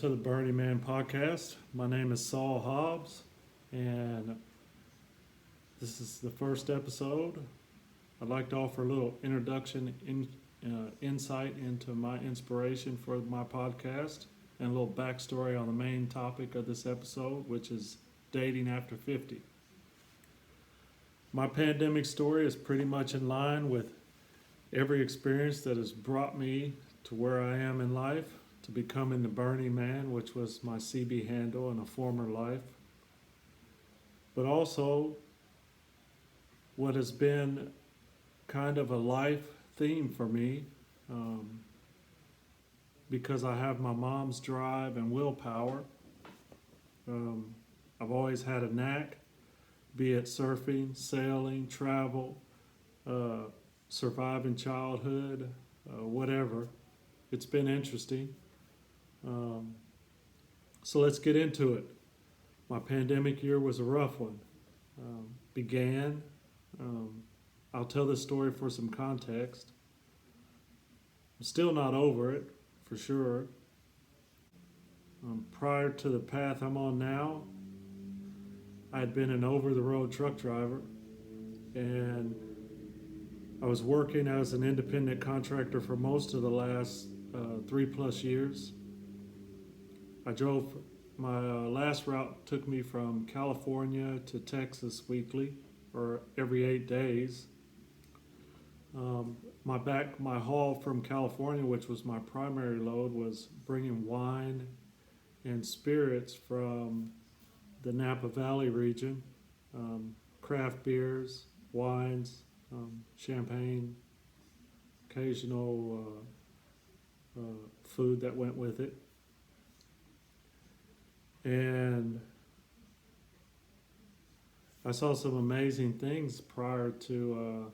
to the Burning Man podcast. My name is Saul Hobbs, and this is the first episode. I'd like to offer a little insight into my inspiration for my podcast, and a little backstory on the main topic of this episode, which is dating after 50. My pandemic story is pretty much in line with every experience that has brought me to where I am in life, to becoming the Burning Man, which was my CB handle in a former life. But also, what has been kind of a life theme for me, because I have my mom's drive and willpower. I've always had a knack, be it surfing, sailing, travel, surviving childhood, whatever. It's been interesting. So let's get into it. My pandemic year was a rough one. I'll tell this story for some context. I'm still not over it, for sure. Prior to the path I'm on now, I had been an over-the-road truck driver, and I was working as an independent contractor for most of the last 3+ years. I drove, my last route took me from California to Texas weekly, or every 8 days. My haul from California, which was my primary load, was bringing wine and spirits from the Napa Valley region, craft beers, wines, champagne, occasional food that went with it. And I saw some amazing things prior to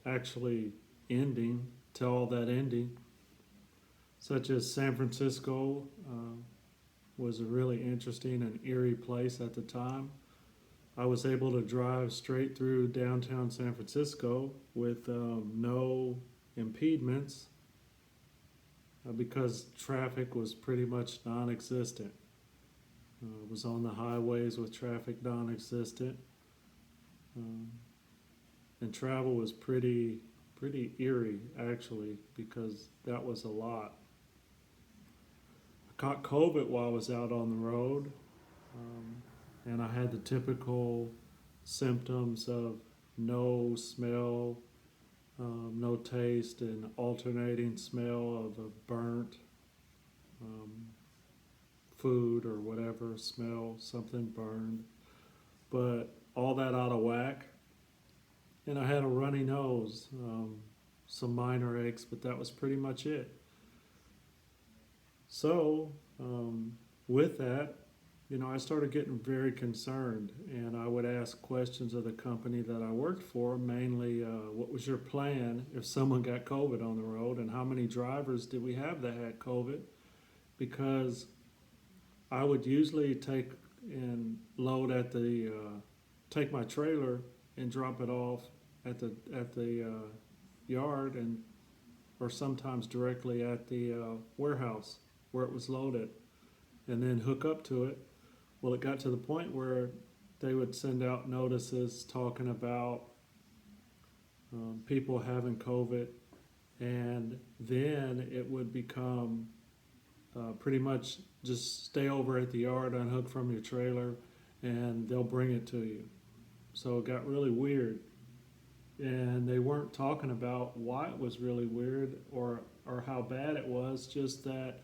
actually ending, to all that ending, such as San Francisco was a really interesting and eerie place at the time. I was able to drive straight through downtown San Francisco with no impediments because traffic was pretty much non-existent. Was on the highways with traffic non-existent, and travel was pretty eerie actually, because that was a lot. I caught COVID while I was out on the road, and I had the typical symptoms of no smell, no taste, and alternating smell of a burnt food or whatever, smell, something burned, but all that out of whack. And I had a runny nose, some minor aches, but that was pretty much it. So with that, I started getting very concerned, and I would ask questions of the company that I worked for, mainly what was your plan if someone got COVID on the road, and how many drivers did we have that had COVID? Because I would usually take my trailer and drop it off at the yard, or sometimes directly at the warehouse where it was loaded, and then hook up to it. Well, it got to the point where they would send out notices talking about people having COVID, and then it would become pretty much just stay over at the yard, unhook from your trailer, and they'll bring it to you. So it got really weird. And they weren't talking about why it was really weird or how bad it was, just that,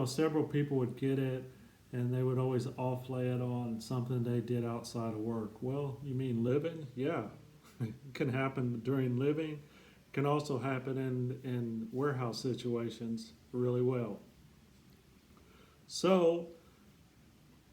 several people would get it, and they would always offlay it on something they did outside of work. Well, you mean living? Yeah. It can happen during living. It can also happen in warehouse situations really well. So,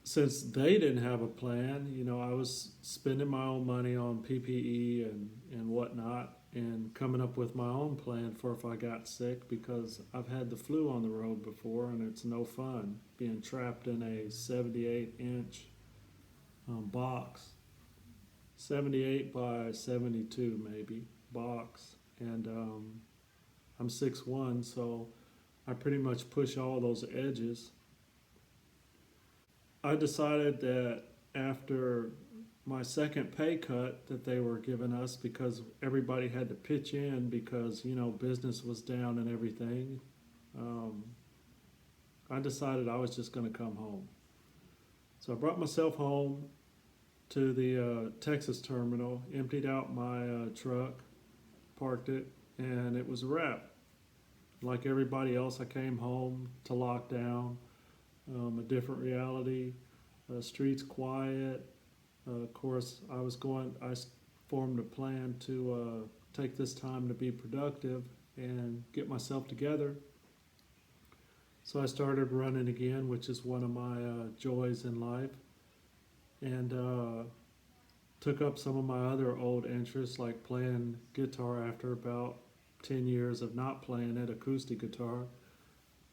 since they didn't have a plan, I was spending my own money on PPE and whatnot, and coming up with my own plan for if I got sick, because I've had the flu on the road before, and it's no fun being trapped in a 78-inch box, 78 by 72 maybe box, and I'm 6'1", so I pretty much push all those edges. I decided that after my second pay cut that they were giving us, because everybody had to pitch in because business was down and everything, um, I decided I was just going to come home. So I brought myself home to the Texas terminal, emptied out my truck, parked it, and it was a wrap. Like everybody else, I came home to lockdown, a different reality, streets quiet. Of course, I formed a plan to take this time to be productive and get myself together. So I started running again, which is one of my joys in life, and took up some of my other old interests, like playing guitar after about 10 years of not playing it, acoustic guitar.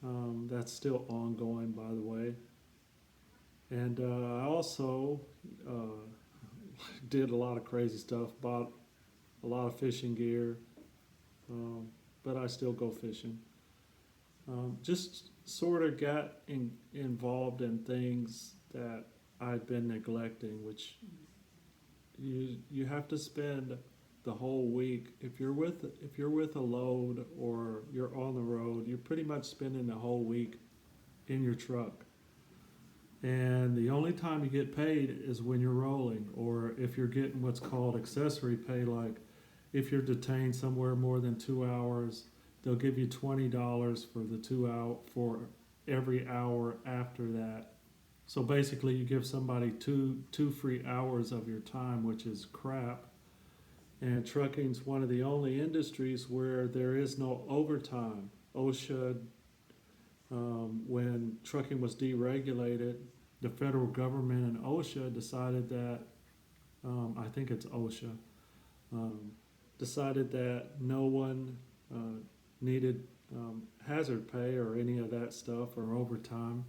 That's still ongoing, by the way. And I also did a lot of crazy stuff, bought a lot of fishing gear, but I still go fishing. Just sort of got involved in things that I'd been neglecting, which you have to spend the whole week. If you're with a load or you're on the road, you're pretty much spending the whole week in your truck. And the only time you get paid is when you're rolling, or if you're getting what's called accessory pay, like if you're detained somewhere more than 2 hours, they'll give you $20 for the 2 hour for every hour after that. So basically, you give somebody two free hours of your time, which is crap. And trucking's one of the only industries where there is no overtime. OSHA, when trucking was deregulated, the federal government and OSHA decided that, I think it's OSHA, decided that no one needed hazard pay or any of that stuff or overtime.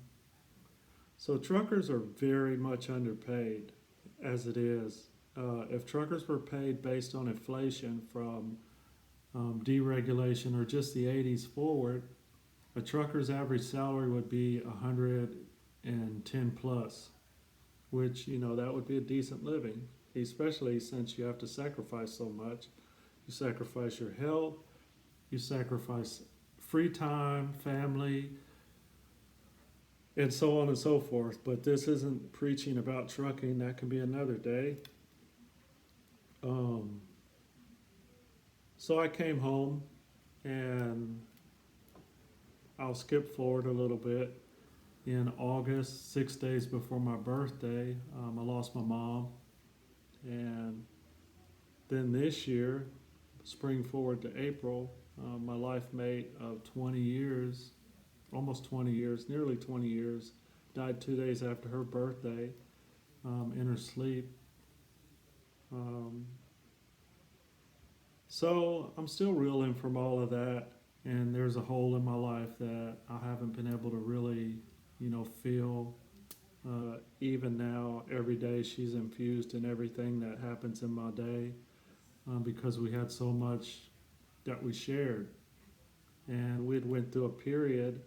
So truckers are very much underpaid as it is. If truckers were paid based on inflation from deregulation or just the 80s forward, a trucker's average salary would be 110 plus, which that would be a decent living, especially since you have to sacrifice so much. You sacrifice your health, you sacrifice free time, family, and so on and so forth. But this isn't preaching about trucking. That can be another day. Um, so I came home, and I'll skip forward a little bit. In August, 6 days before my birthday, I lost my mom. And then this year, spring forward to April, my life mate of 20 years, almost 20 years, nearly 20 years, died 2 days after her birthday in her sleep. Um, so I'm still reeling from all of that, and there's a hole in my life that I haven't been able to really, feel. Even now, every day she's infused in everything that happens in my day, because we had so much that we shared, and we'd went through a period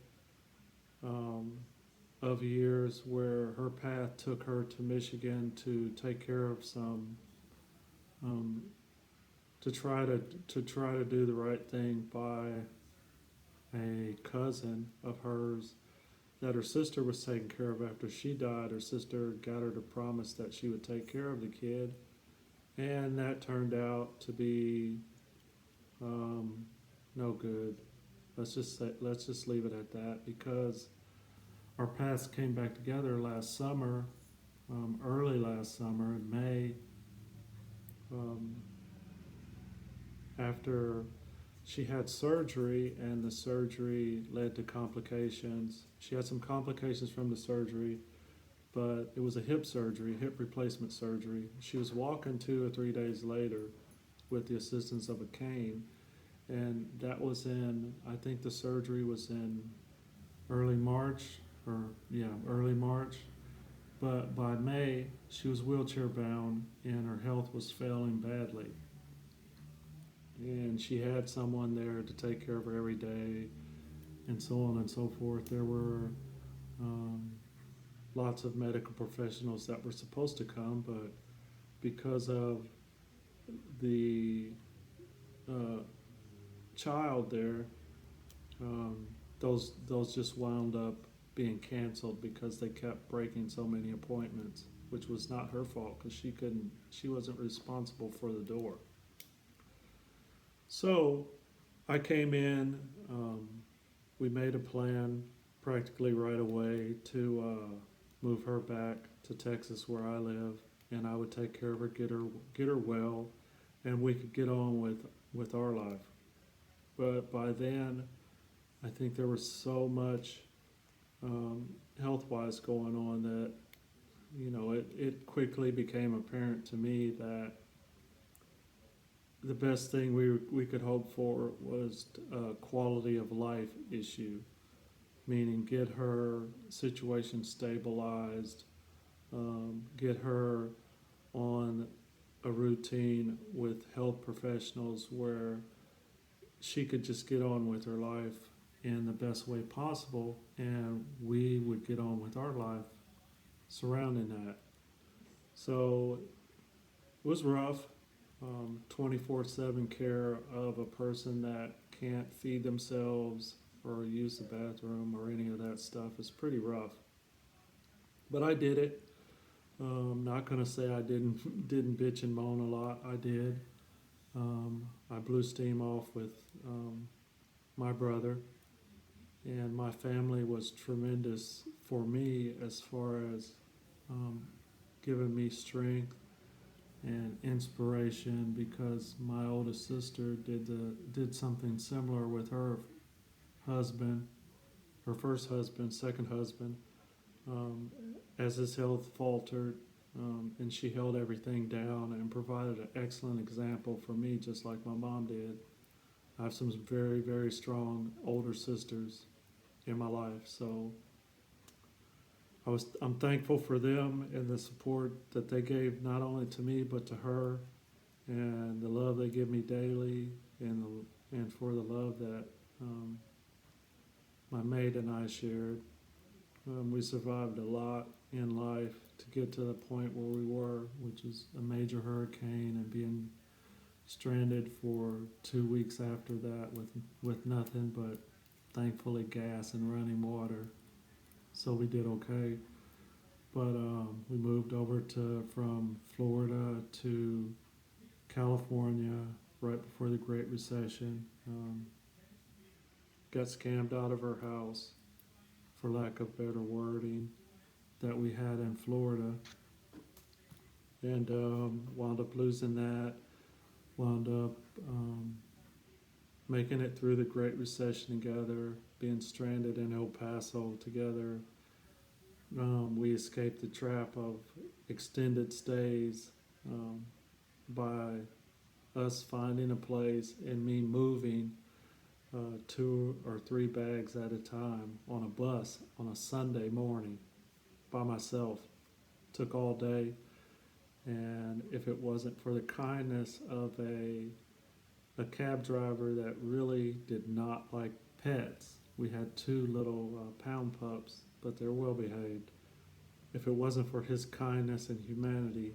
um, of years where her path took her to Michigan to take care of some, um, to try to do the right thing by a cousin of hers that her sister was taking care of after she died. Her sister got her to promise that she would take care of the kid, and that turned out to be no good. Let's just leave it at that, because our paths came back together last summer, early last summer in May, um, after she had surgery, and the surgery led to complications. She had some complications from the surgery, but it was a hip surgery, hip replacement surgery. She was walking 2 or 3 days later with the assistance of a cane, and that was I think the surgery was in early March, early March. But by May, she was wheelchair bound and her health was failing badly. And she had someone there to take care of her every day, and so on and so forth. There were um, lots of medical professionals that were supposed to come, but because of the uh, child there, um, those just wound up being canceled because they kept breaking so many appointments, which was not her fault because she wasn't responsible for the door. So I came in. We made a plan practically right away to move her back to Texas where I live, and I would take care of her, get her well, and we could get on with our life. But by then, I think there was so much health wise going on that it quickly became apparent to me that the best thing we could hope for was a quality of life issue, meaning get her situation stabilized, get her on a routine with health professionals where she could just get on with her life in the best way possible, and we would get on with our life surrounding that. So it was rough. 24/7 care of a person that can't feed themselves or use the bathroom or any of that stuff is pretty rough. But I did it. Not gonna say I didn't bitch and moan a lot. I did. I blew steam off with my brother, and my family was tremendous for me as far as um, giving me strength and inspiration because my oldest sister did something similar with her husband, her first husband, second husband, um, as his health faltered, and she held everything down and provided an excellent example for me, just like my mom did. I have some very, very strong older sisters in my life, so I'm thankful for them and the support that they gave not only to me but to her, and the love they give me daily, and for the love that um, my mate and I shared. We survived a lot in life to get to the point where we were, which is a major hurricane and being stranded for 2 weeks after that with nothing but thankfully gas and running water. So we did okay. But we moved over to from Florida to California right before the Great Recession. Got scammed out of her house, for lack of better wording, that we had in Florida, and wound up losing that. Wound up making it through the Great Recession together, being stranded in El Paso together. We escaped the trap of extended stays by us finding a place and me moving 2 or 3 bags at a time on a bus on a Sunday morning by myself. Took all day, and if it wasn't for the kindness of a cab driver that really did not like pets, we had 2 little pound pups, but they're well behaved. If it wasn't for his kindness and humanity,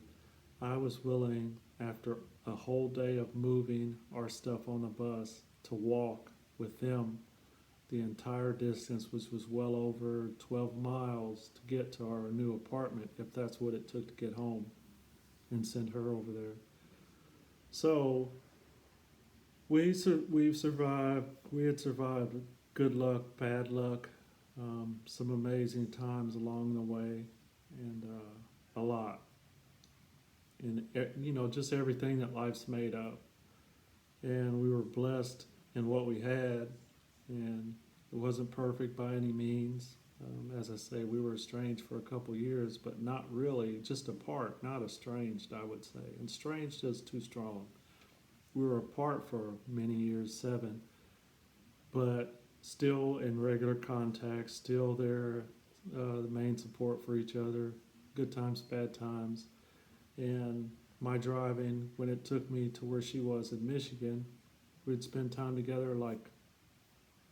I was willing, after a whole day of moving our stuff on the bus, to walk with them the entire distance, which was well over 12 miles, to get to our new apartment, if that's what it took to get home, and send her over there. So we've survived. We had survived good luck, bad luck, some amazing times along the way, and a lot. And just everything that life's made of. And we were blessed in what we had, and it wasn't perfect by any means. As I say, we were estranged for a couple years, but not really, just apart, not estranged, I would say. And estranged is too strong. We were apart for many years, 7, but still in regular contact, still there, the main support for each other, good times, bad times. And my driving, when it took me to where she was in Michigan, we'd spend time together like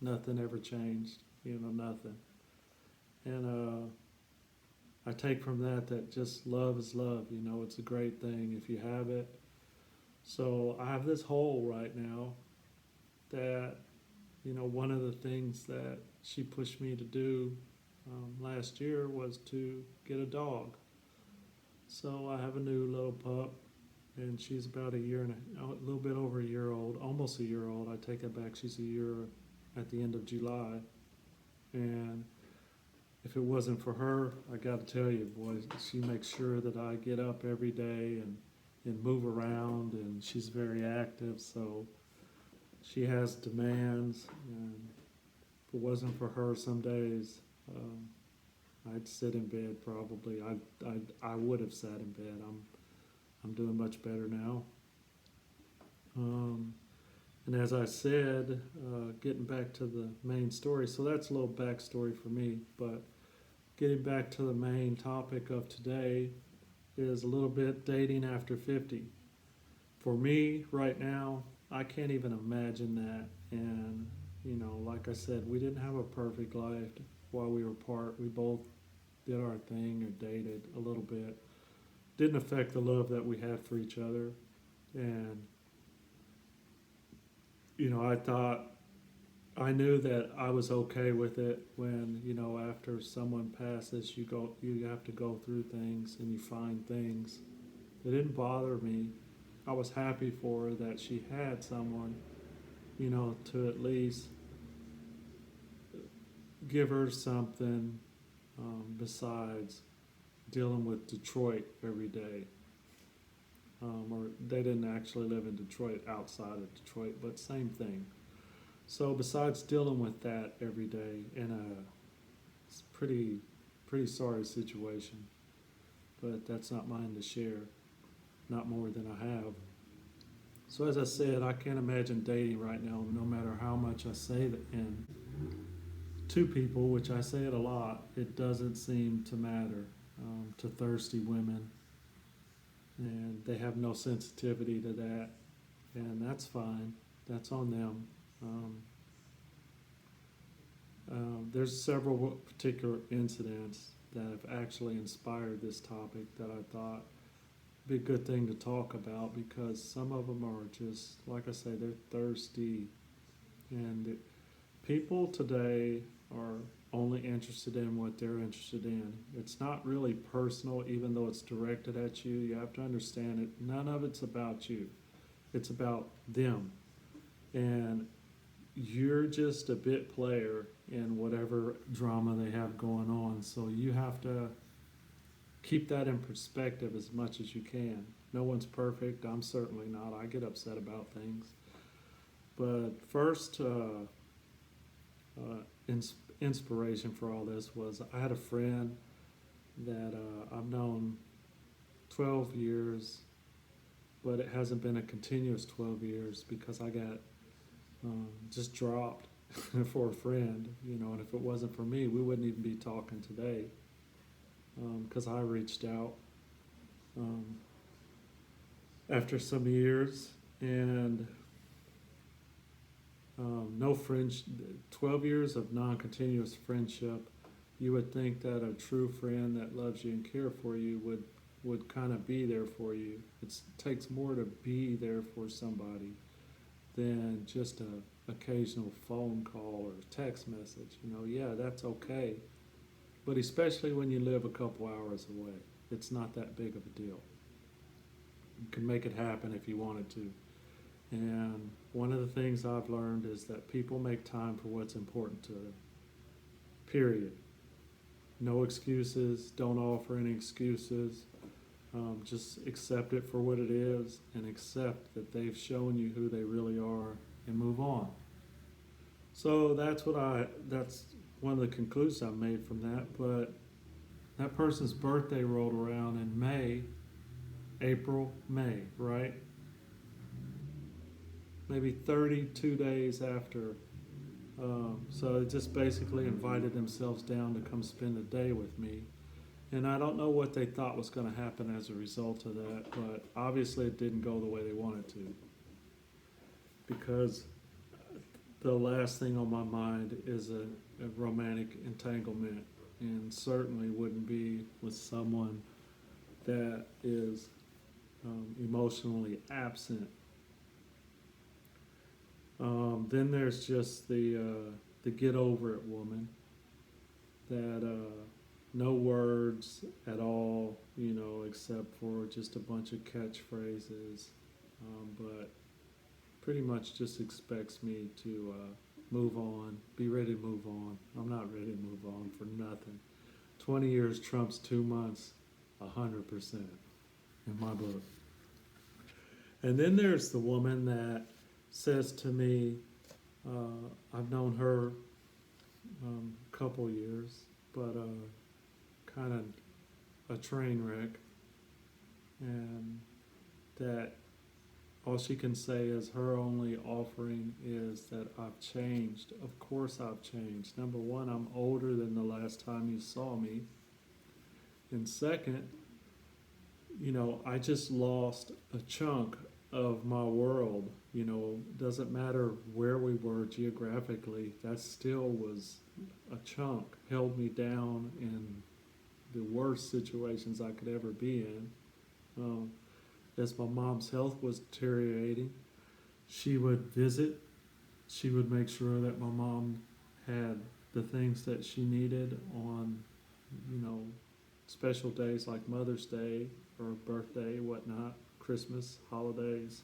nothing ever changed, nothing. And I take from that just love is love. You know, it's a great thing if you have it. So I have this hole right now that, you know, one of the things that she pushed me to do last year was to get a dog. So I have a new little pup, and she's about a little bit over a year old, almost a year old. I take it back; she's a year at the end of July. And if it wasn't for her, I got to tell you, boy, she makes sure that I get up every day and move around, and she's very active. So she has demands, and if it wasn't for her, some days I'd sit in bed probably. I would have sat in bed. I'm doing much better now. Um, and as I said, getting back to the main story, so that's a little backstory for me. But getting back to the main topic of today is a little bit dating after 50. For me, right now, I can't even imagine that. And, you know, like I said, we didn't have a perfect life while we were apart. We both did our thing or dated a little bit. Didn't affect the love that we had for each other. And, you know, I knew that I was okay with it when, you know, after someone passes, you have to go through things and you find things. It didn't bother me. I was happy for her that she had someone, you know, to at least give her something besides dealing with Detroit every day. Or they didn't actually live in Detroit, outside of Detroit, but same thing. So besides dealing with that every day in a pretty sorry situation, but that's not mine to share, not more than I have. So as I said, I can't imagine dating right now, no matter how much I say that. And to people, which I say it a lot, it doesn't seem to matter to thirsty women, and they have no sensitivity to that, and that's fine. That's on them. Um, there's several particular incidents that have actually inspired this topic that I thought be a good thing to talk about, because some of them are just, like I say, they're thirsty. And people today are only interested in what they're interested in. It's not really personal, even though it's directed at you. You have to understand it. None of it's about you, it's about them. And you're just a bit player in whatever drama they have going on. So you have to keep that in perspective as much as you can. No one's perfect. I'm certainly not. I get upset about things. But first, inspiration for all this was I had a friend that I've known 12 years, but it hasn't been a continuous 12 years because I got just dropped for a friend, you know, and if it wasn't for me, we wouldn't even be talking today because I reached out um, after some years, and no friends, 12 years of non-continuous friendship. You would think that a true friend that loves you and care for you would kind of be there for you. It takes more to be there for somebody than just a occasional phone call or text message. You know, yeah, that's okay. But especially when you live a couple hours away, it's not that big of a deal. You can make it happen if you wanted to. And one of the things I've learned is that people make time for what's important to them. Period. No excuses. Don't offer any excuses. Just accept it for what it is and accept that they've shown you who they really are and move on. So that's one of the conclusions I made from that. But that person's birthday rolled around in May, May, right? Maybe 32 days after. So they just basically invited themselves down to come spend a day with me. And I don't know what they thought was going to happen as a result of that, but obviously it didn't go the way they wanted to. Because the last thing on my mind is a romantic entanglement. and certainly wouldn't be with someone that is emotionally absent. Then there's just the get over it woman that no words at all, except for just a bunch of catchphrases, but pretty much just expects me to move on, be ready to move on. I'm not ready to move on for nothing. 20 years trumps 2 months, 100% in my book. And then there's the woman that says to me, I've known her a couple years, but kind of a train wreck, and that all she can say is her only offering is that I've changed. Of course I've changed. Number one, I'm older than the last time you saw me. And second, I just lost a chunk of my world. Doesn't matter where we were geographically, that still was a chunk, held me down in the worst situations I could ever be in. As my mom's health was deteriorating, she would visit. She would make sure that my mom had the things that she needed on, special days like Mother's Day or birthday, whatnot, Christmas, holidays.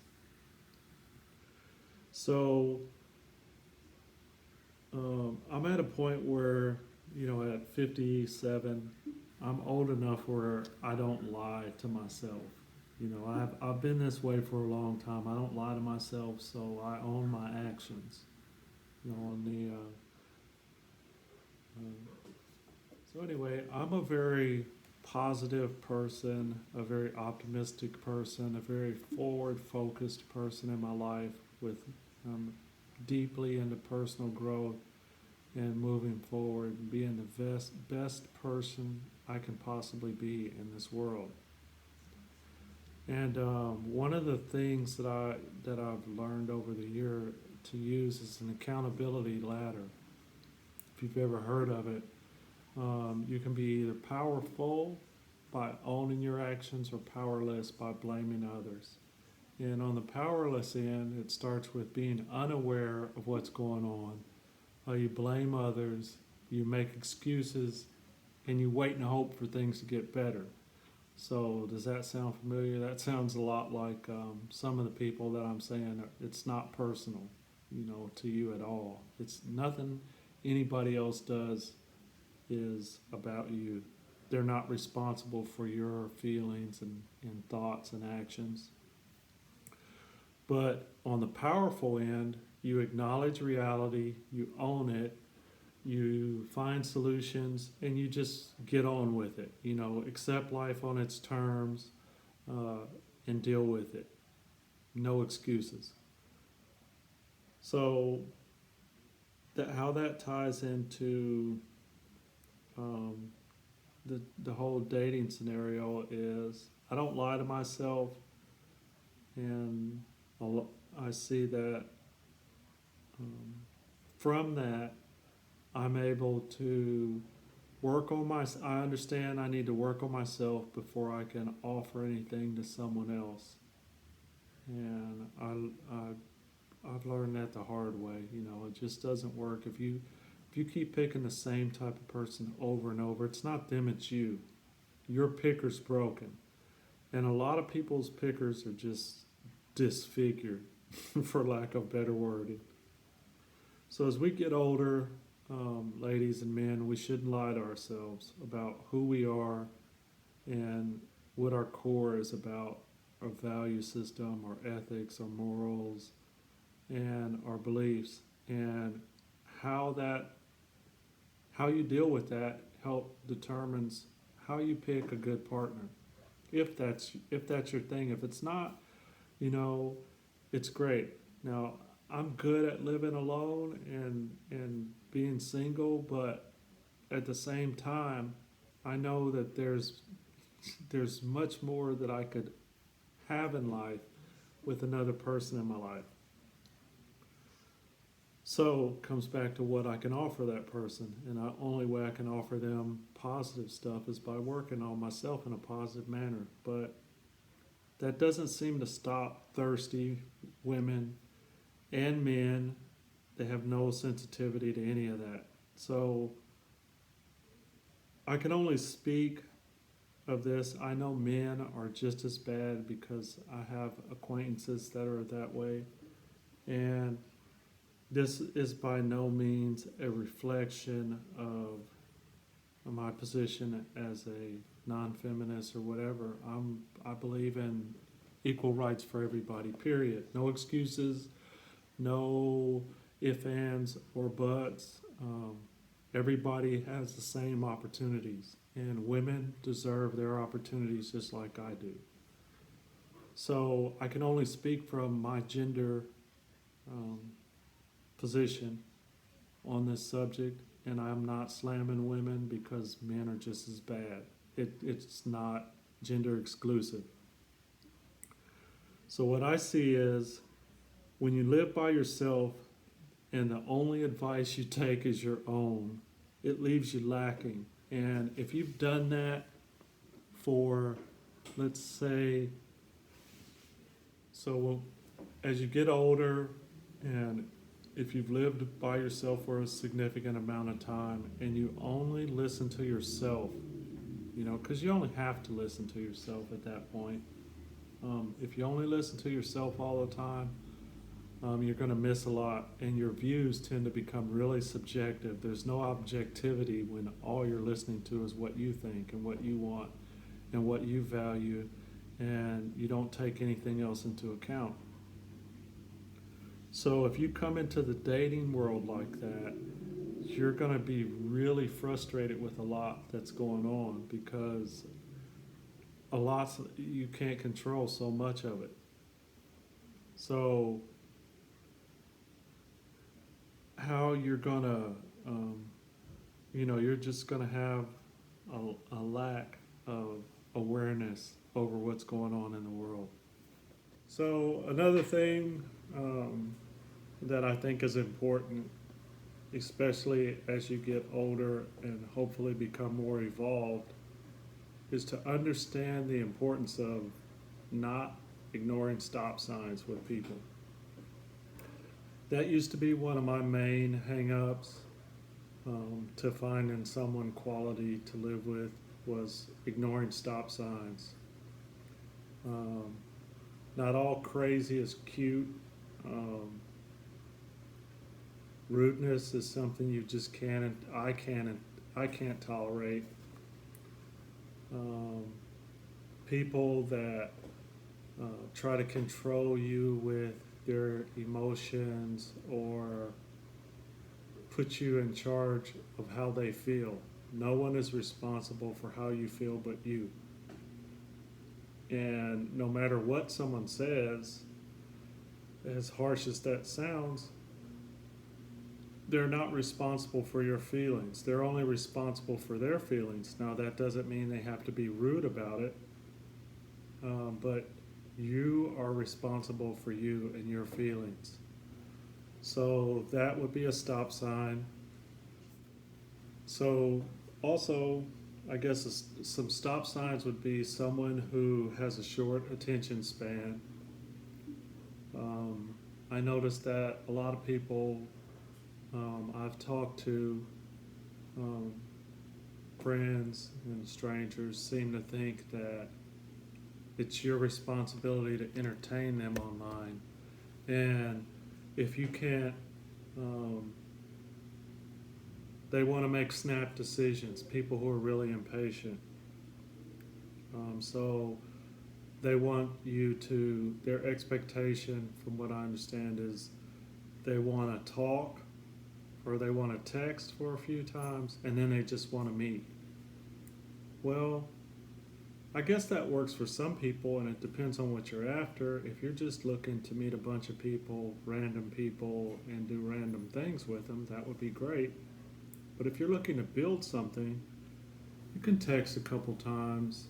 So I'm at a point where, at 57, I'm old enough where I don't lie to myself. I've been this way for a long time. I don't lie to myself, so I own my actions. On the so anyway, I'm a very positive person, a very optimistic person, a very forward-focused person in my life, with deeply into personal growth and moving forward and being the best person I can possibly be in this world. And one of the things that I've learned over the year to use is an accountability ladder. If you've ever heard of it, you can be either powerful by owning your actions or powerless by blaming others. And on the powerless end, it starts with being unaware of what's going on. You blame others, you make excuses, and you wait and hope for things to get better. So does that sound familiar? That sounds a lot like some of the people that I'm saying it's not personal, to you at all. It's nothing anybody else does is about you. They're not responsible for your feelings and thoughts and actions. But on the powerful end, you acknowledge reality, you own it, you find solutions, and you just get on with it. Accept life on its terms and deal with it. No excuses. So how that ties into the whole dating scenario is I don't lie to myself, and I see that from that I'm able to I understand I need to work on myself before I can offer anything to someone else. And I've learned that the hard way. It just doesn't work. If you keep picking the same type of person over and over, it's not them, it's you. Your picker's broken. And a lot of people's pickers are just disfigured, for lack of better wording. So as we get older, ladies and men, we shouldn't lie to ourselves about who we are and what our core is about, our value system, our ethics, our morals, and our beliefs, and how you deal with that determines how you pick a good partner. If that's your thing. If it's not, it's great. Now, I'm good at living alone and being single, but at the same time, I know that there's much more that I could have in life with another person in my life. So it comes back to what I can offer that person, and the only way I can offer them positive stuff is by working on myself in a positive manner. But that doesn't seem to stop thirsty women and men. They have no sensitivity to any of that. So I can only speak of this. I know men are just as bad because I have acquaintances that are that way. And this is by no means a reflection of my position as a non-feminist or whatever. I believe in equal rights for everybody, period. No excuses, no ifs, ands, or buts. Everybody has the same opportunities, and women deserve their opportunities just like I do. So I can only speak from my gender um, position on this subject, and I'm not slamming women because men are just as bad. It's not gender exclusive. So what I see is when you live by yourself and the only advice you take is your own, it leaves you lacking. And if you've done that for, let's say, so as you get older and if you've lived by yourself for a significant amount of time and you only listen to yourself, because you only have to listen to yourself at that point. If you only listen to yourself all the time, you're going to miss a lot, and your views tend to become really subjective. There's no objectivity when all you're listening to is what you think and what you want and what you value, and you don't take anything else into account. So if you come into the dating world like that, you're going to be really frustrated with a lot that's going on because you can't control so much of it. So how you're going to, you're just going to have a lack of awareness over what's going on in the world. So another thing that I think is important, especially as you get older and hopefully become more evolved, is to understand the importance of not ignoring stop signs with people. That used to be one of my main hang-ups to finding someone quality to live with, was ignoring stop signs. Not all crazy is cute. Rudeness is something you just I can't tolerate. People that try to control you with their emotions or put you in charge of how they feel. No one is responsible for how you feel but you. And no matter what someone says, as harsh as that sounds, they're not responsible for your feelings. They're only responsible for their feelings. Now, that doesn't mean they have to be rude about it, but you are responsible for you and your feelings. So that would be a stop sign. So also, I guess some stop signs would be someone who has a short attention span. I noticed that a lot of people I've talked to, friends and strangers, seem to think that it's your responsibility to entertain them online. And if you can't, they want to make snap decisions, people who are really impatient. So they want you to, their expectation, from what I understand, is they want to talk or they want to text for a few times and then they just want to meet. Well, I guess that works for some people, and it depends on what you're after. If you're just looking to meet a bunch of people, random people, and do random things with them, that would be great. But if you're looking to build something, you can text a couple times,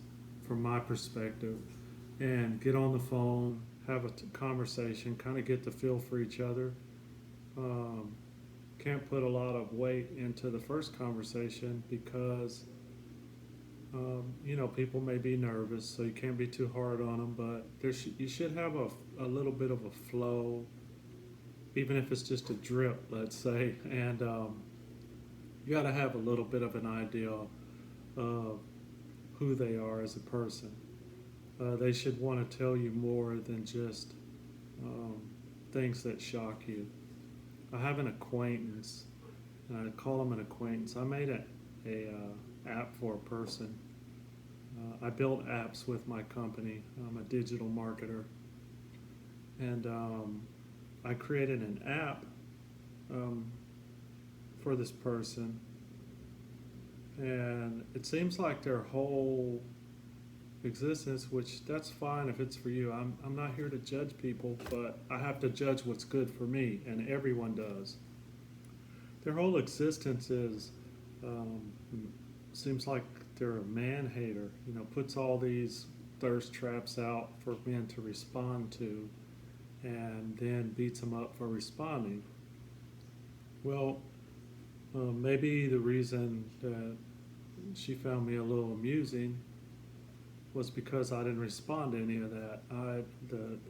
from my perspective, and get on the phone, have a conversation, kind of get the feel for each other. can't put a lot of weight into the first conversation because people may be nervous, so you can't be too hard on them. But you should have a little bit of a flow, even if it's just a drip, let's say, and you got to have a little bit of an idea of who they are as a person. They should want to tell you more than just um, things that shock you. I have an acquaintance, and I call him an acquaintance. I made a app for a person. I built apps with my company. I'm a digital marketer, and I created an app um, for this person, and it seems like their whole existence, which that's fine if it's for you. I'm not here to judge people, but I have to judge what's good for me, and everyone does. Their whole existence is um, seems like they're a man hater. Puts all these thirst traps out for men to respond to, and then beats them up for responding. Well, maybe the reason that she found me a little amusing was because I didn't respond to any of that.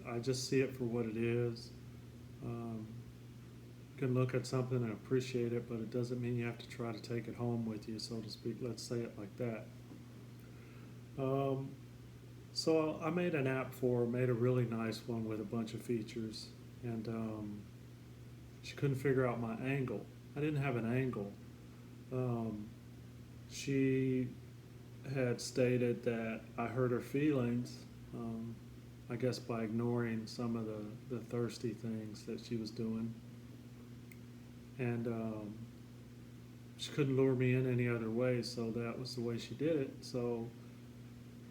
I just see it for what it is. You can look at something and appreciate it, but it doesn't mean you have to try to take it home with you, so to speak. Let's say it like that. So I made an app for her, made a really nice one with a bunch of features, and she couldn't figure out my angle. I didn't have an angle. She had stated that I hurt her feelings, I guess by ignoring some of the thirsty things that she was doing. And she couldn't lure me in any other way, so that was the way she did it. So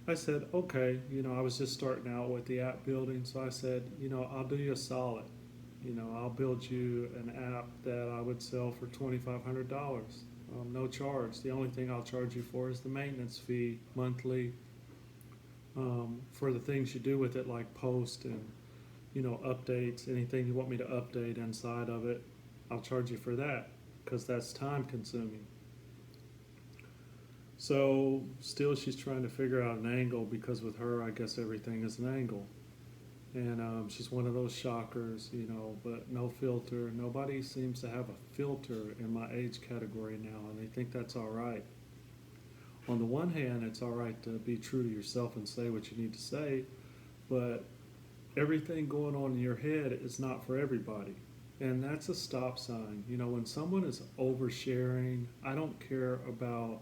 I said, okay, I was just starting out with the app building, so I said, I'll do you a solid. I'll build you an app that I would sell for $2,500. No charge. The only thing I'll charge you for is the maintenance fee monthly for the things you do with it, like post and updates. Anything you want me to update inside of it, I'll charge you for that because that's time consuming. So still, she's trying to figure out an angle because with her, I guess everything is an angle. And she's one of those shockers, but no filter. Nobody seems to have a filter in my age category now, and they think that's all right. On the one hand, it's all right to be true to yourself and say what you need to say, but everything going on in your head is not for everybody. And that's a stop sign. When someone is oversharing, I don't care about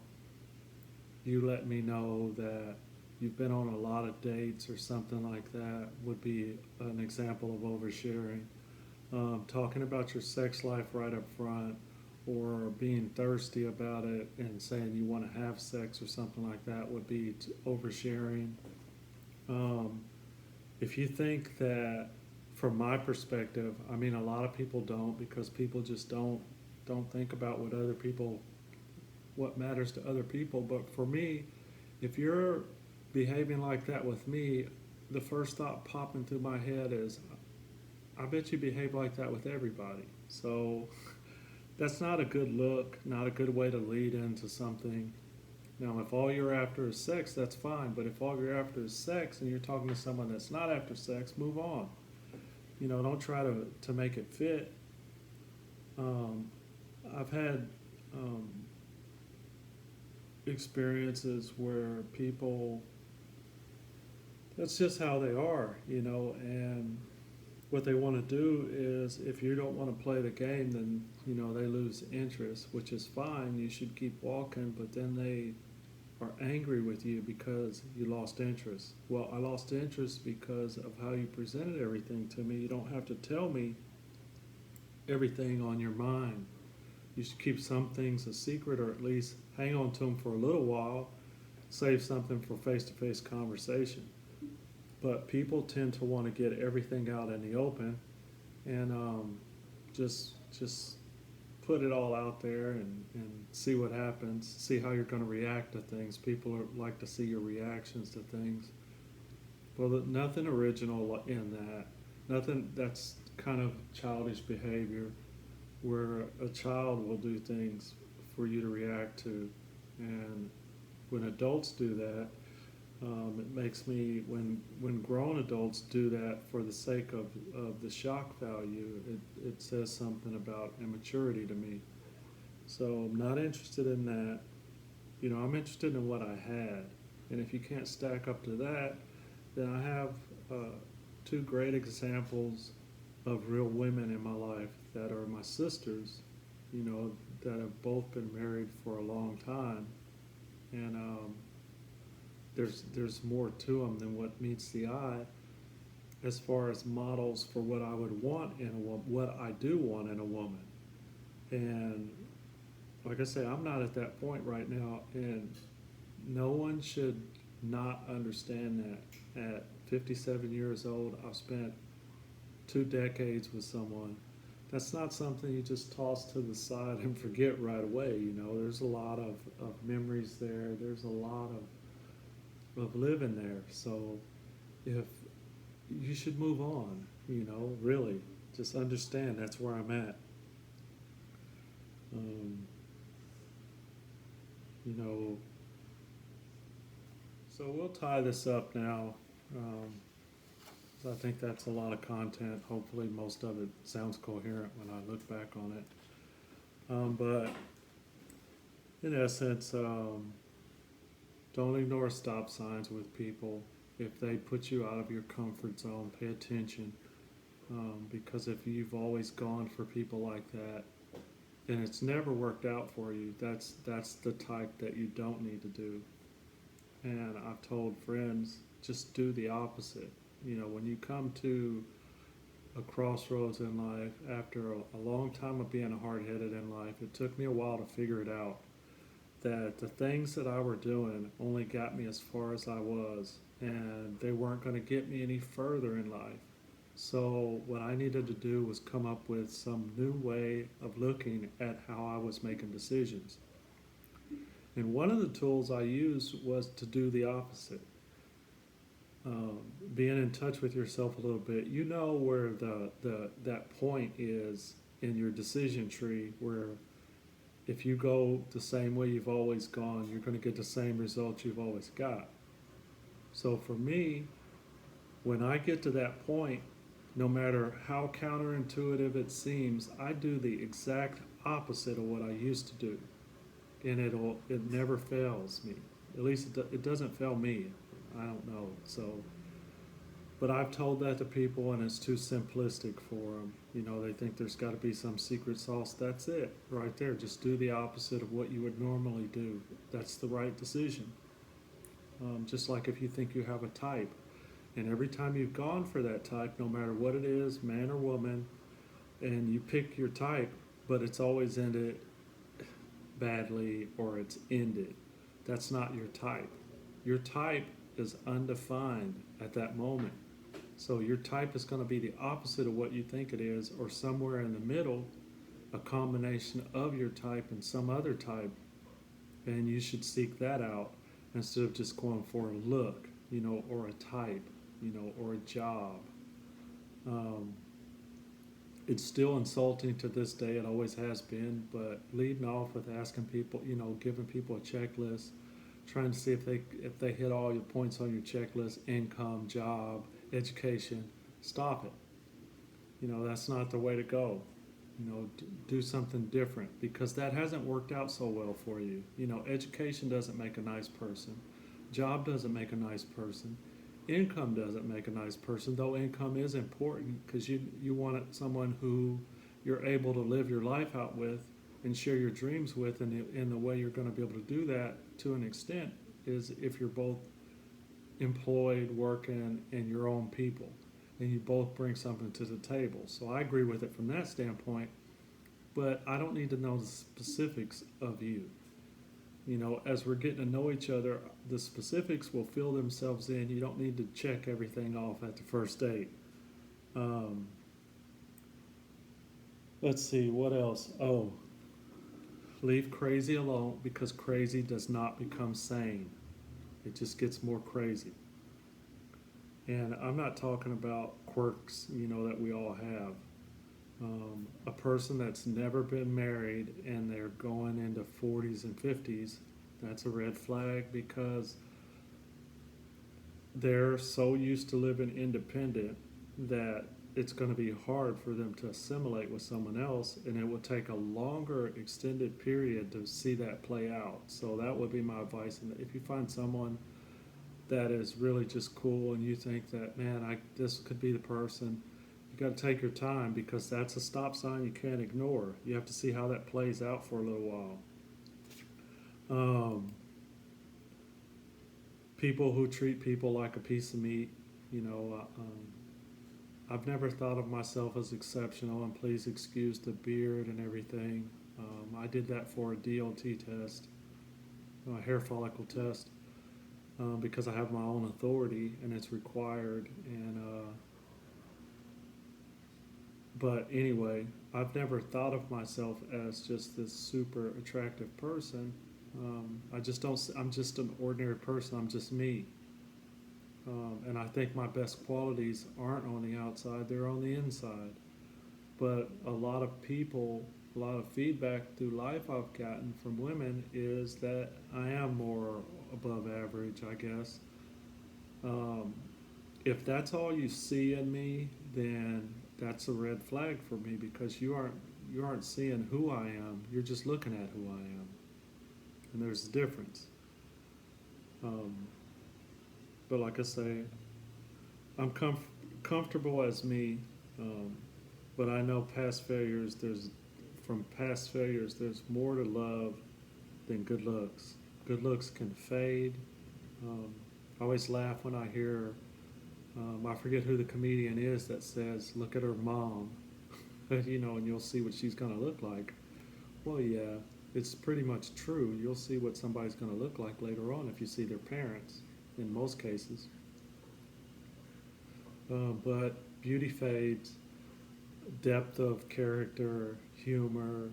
you let me know that you've been on a lot of dates or something like that would be an example of oversharing. Talking about your sex life right up front, or being thirsty about it and saying you want to have sex or something like that would be oversharing. If you think that, from my perspective, I mean, a lot of people don't, because people just don't think about what matters to other people. But for me, if you're behaving like that with me, the first thought popping through my head is, I bet you behave like that with everybody. So that's not a good look, not a good way to lead into something. Now, if all you're after is sex, that's fine. But if all you're after is sex and you're talking to someone that's not after sex, move on. Don't try to make it fit. I've had experiences where people, that's just how they are, and what they want to do is, if you don't want to play the game, then, they lose interest, which is fine. You should keep walking, but then they are angry with you because you lost interest. Well, I lost interest because of how you presented everything to me. You don't have to tell me everything on your mind. You should keep some things a secret, or at least hang on to them for a little while, save something for face-to-face conversation. But people tend to want to get everything out in the open, and just put it all out there and see what happens, see how you're going to react to things. People like to see your reactions to things. Well, nothing original in that. Nothing, that's kind of childish behavior. where a child will do things for you to react to. And when adults do that, it makes me, when grown adults do that for the sake of the shock value, it says something about immaturity to me. So I'm not interested in that. I'm interested in what I had. And if you can't stack up to that, then I have two great examples of real women in my life that are my sisters, that have both been married for a long time. And there's more to them than what meets the eye as far as models for what I would want in a woman, what I do want in a woman. And like I say, I'm not at that point right now, and no one should not understand that. At 57 years old, I've spent 2 decades with someone. That's not something you just toss to the side and forget right away. There's a lot of memories there. There's a lot of living there. So if you should move on, really, just understand that's where I'm at. Um, you know, so we'll tie this up now. Um, I think that's a lot of content. Hopefully, most of it sounds coherent when I look back on it. But in essence, don't ignore stop signs with people. If they put you out of your comfort zone, pay attention. Because if you've always gone for people like that, and it's never worked out for you, that's the type that you don't need to do. And I've told friends, just do the opposite. When you come to a crossroads in life, after a long time of being hard-headed in life, it took me a while to figure it out, that the things that I were doing only got me as far as I was, and they weren't going to get me any further in life. So what I needed to do was come up with some new way of looking at how I was making decisions. And one of the tools I used was to do the opposite. Being in touch with yourself a little bit, where that point is in your decision tree, where if you go the same way you've always gone, you're going to get the same results you've always got. So for me, when I get to that point, no matter how counterintuitive it seems, I do the exact opposite of what I used to do, and it never fails me. At least it doesn't fail me. I don't know. So, but I've told that to people, and it's too simplistic for them. They think there's got to be some secret sauce. That's it, right there. Just do the opposite of what you would normally do. That's the right decision. Just like if you think you have a type, and every time you've gone for that type, no matter what it is, man or woman, and you pick your type, but it's always ended badly or it's ended. That's not your type. Your type is undefined at that moment. So your type is going to be the opposite of what you think it is, or somewhere in the middle, a combination of your type and some other type. And you should seek that out instead of just going for a look, or a type, or a job. It's still insulting to this day. It always has been. But leading off with asking people, giving people a checklist, trying to see if they hit all your points on your checklist: income, job, education. Stop it. That's not the way to go. Do something different, because that hasn't worked out so well for you. Education doesn't make a nice person. Job doesn't make a nice person. Income doesn't make a nice person, though income is important, because you want someone who you're able to live your life out with and share your dreams with, and the way you're going to be able to do that to an extent is if you're both employed, working, and your own people, and you both bring something to the table. So I agree with it from that standpoint, but I don't need to know the specifics of you. As we're getting to know each other, the specifics will fill themselves in. You don't need to check everything off at the first date. Let's see, what else? Oh, leave crazy alone, because crazy does not become sane. It just gets more crazy. And I'm not talking about quirks, that we all have. A person that's never been married and they're going into 40s and 50s, that's a red flag because they're so used to living independent that it's going to be hard for them to assimilate with someone else, and it will take a longer extended period to see that play out. So that would be my advice. And if you find someone that is really just cool and you think that, man, this could be the person, you got to take your time because that's a stop sign you can't ignore. You have to see how that plays out for a little while. um, People who treat people like a piece of meat, you know, I've never thought of myself as exceptional, and please excuse the beard and everything. I did that for a DLT test, a hair follicle test, because I have my own authority and it's required. But anyway, I've never thought of myself as just this super attractive person. I just don't. I'm just an ordinary person. I'm just me. And I think my best qualities aren't on the outside; they're on the inside. But a lot of people, a lot of feedback through life I've gotten from women is that I am more above average, I guess. Um, if that's all you see in me, then that's a red flag for me because you aren't seeing who I am. You're just looking at who I am, and there's a difference. Um, but like I say, I'm comfortable as me, um, but I know past failures. From past failures, there's more to love than good looks. Good looks can fade. Um, I always laugh when I hear, I forget who the comedian is that says, "Look at her mom," and you'll see what she's going to look like. Well, yeah, it's pretty much true. You'll see what somebody's going to look like later on if you see their parents, in most cases. But beauty fades, depth of character, humor,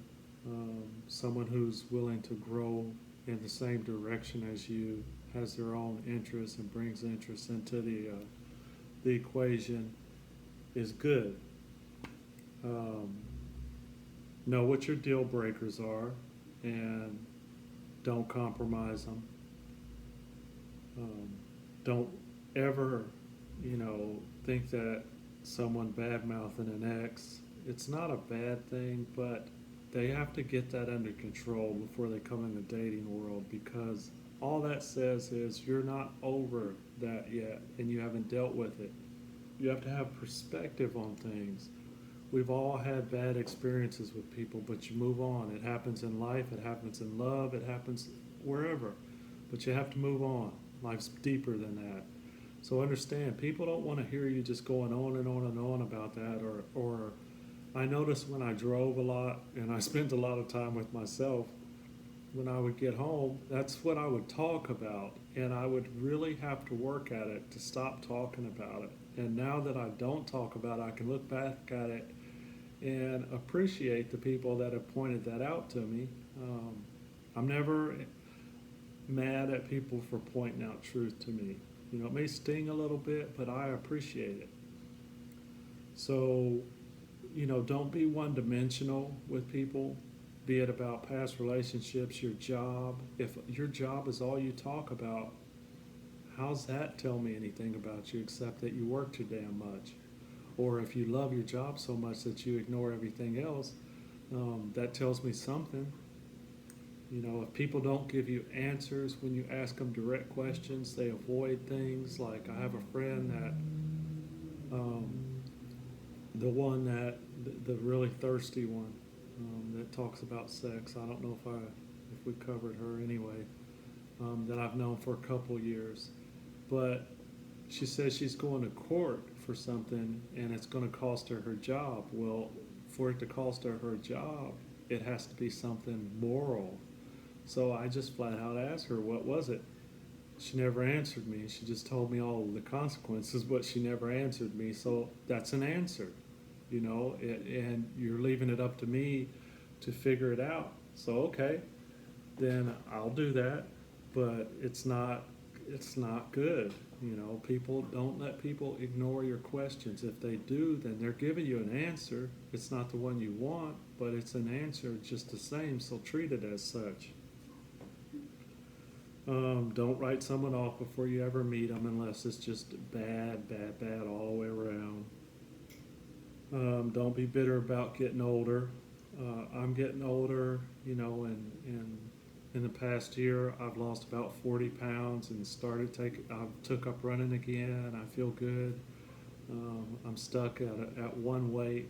someone who's willing to grow in the same direction as you, has their own interests and brings interest into the equation is good. Um, know what your deal breakers are and don't compromise them. Um, don't ever, think that someone bad mouthing an ex, it's not a bad thing, but they have to get that under control before they come in the dating world because all that says is you're not over that yet and you haven't dealt with it. You have to have perspective on things. We've all had bad experiences with people, but you move on. It happens in life, it happens in love, it happens wherever. But you have to move on. Life's deeper than that. So understand, people don't want to hear you just going on and on and on about that. Or I noticed when I drove a lot and I spent a lot of time with myself, when I would get home, that's what I would talk about. And I would really have to work at it to stop talking about it. And now that I don't talk about it, I can look back at it and appreciate the people that have pointed that out to me. I'm never mad at people for pointing out truth to me. It may sting a little bit, but I appreciate it. So, don't be one dimensional with people, be it about past relationships, your job. If your job is all you talk about, how's that tell me anything about you except that you work too damn much? Or if you love your job so much that you ignore everything else, that tells me something. If people don't give you answers when you ask them direct questions, they avoid things. Like I have a friend that, the one that, the really thirsty one, that talks about sex. I don't know if we covered her anyway, that I've known for a couple years. But she says she's going to court for something and it's going to cost her her job. Well, for it to cost her her job, it has to be something moral. So I just flat out asked her, what was it? She never answered me. She just told me all of the consequences, but she never answered me. So that's an answer, and you're leaving it up to me to figure it out. So, okay, then I'll do that. But it's not it's not good. You know, people don't let people ignore your questions. If they do, then they're giving you an answer. It's not the one you want, but it's an answer just the same, so treat it as such. Don't write someone off before you ever meet them unless it's just bad, bad, bad all the way around. Don't be bitter about getting older. I'm getting older, you know, and in the past year I've lost about 40 pounds and I took up running again. I feel good. I'm stuck at one weight,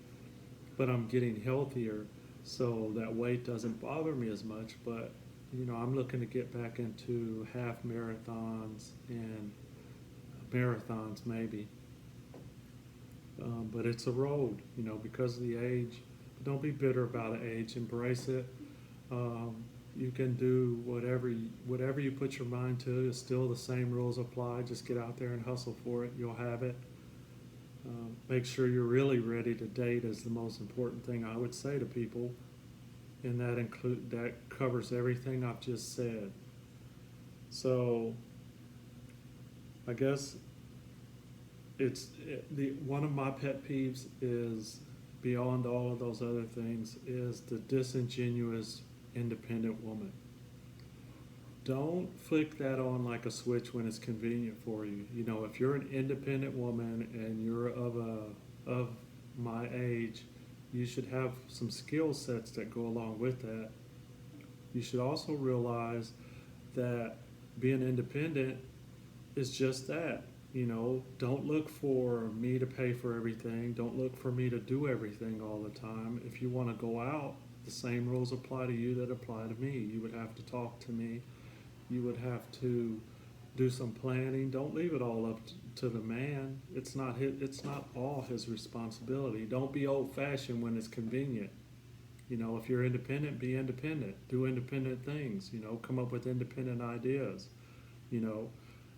but I'm getting healthier, so that weight doesn't bother me as much. But you know, I'm looking to get back into half marathons and marathons maybe. But it's a road, you know, because of the age. But don't be bitter about age. Embrace it. Um, you can do whatever you put your mind to. It's still the same rules apply. Just get out there and hustle for it. You'll have it. Make sure you're really ready to date is the most important thing I would say to people, and that covers everything I've just said. So I guess one of my pet peeves is, beyond all of those other things, is the disingenuous independent woman. Don't flick that on like a switch when it's convenient for you. You know, if you're an independent woman and you're of my age, you should have some skill sets that go along with that. You should also realize that being independent is just that. You know, don't look for me to pay for everything. Don't look for me to do everything all the time. If you want to go out, the same rules apply to you that apply to me. You would have to talk to me. You would have to do some planning. Don't leave it all up to the man. It's not all his responsibility. Don't be old-fashioned when it's convenient. You know, if you're independent, be independent. Do independent things. You know, come up with independent ideas. You know,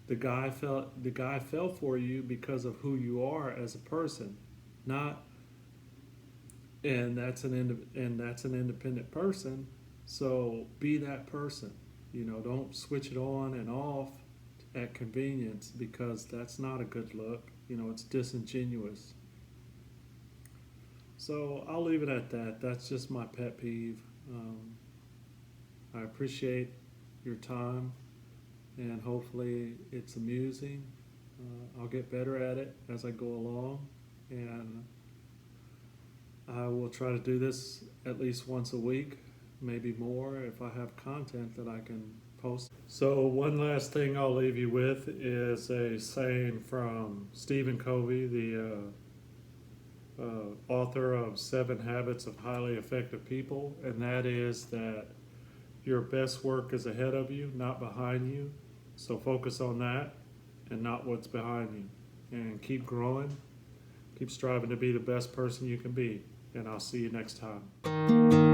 the guy fell for you because of who you are as a person, not and that's an independent person. So be that person. You know, don't switch it on and off at convenience, because that's not a good look. You know, it's disingenuous. So I'll leave it at that. That's just my pet peeve. I appreciate your time, and hopefully it's amusing. I'll get better at it as I go along, and I will try to do this at least once a week, maybe more if I have content that I can post. So one last thing I'll leave you with is a saying from Stephen Covey, the author of 7 Habits of Highly Effective People, and that is that your best work is ahead of you, not behind you. So focus on that and not what's behind you. And keep growing, keep striving to be the best person you can be. And I'll see you next time.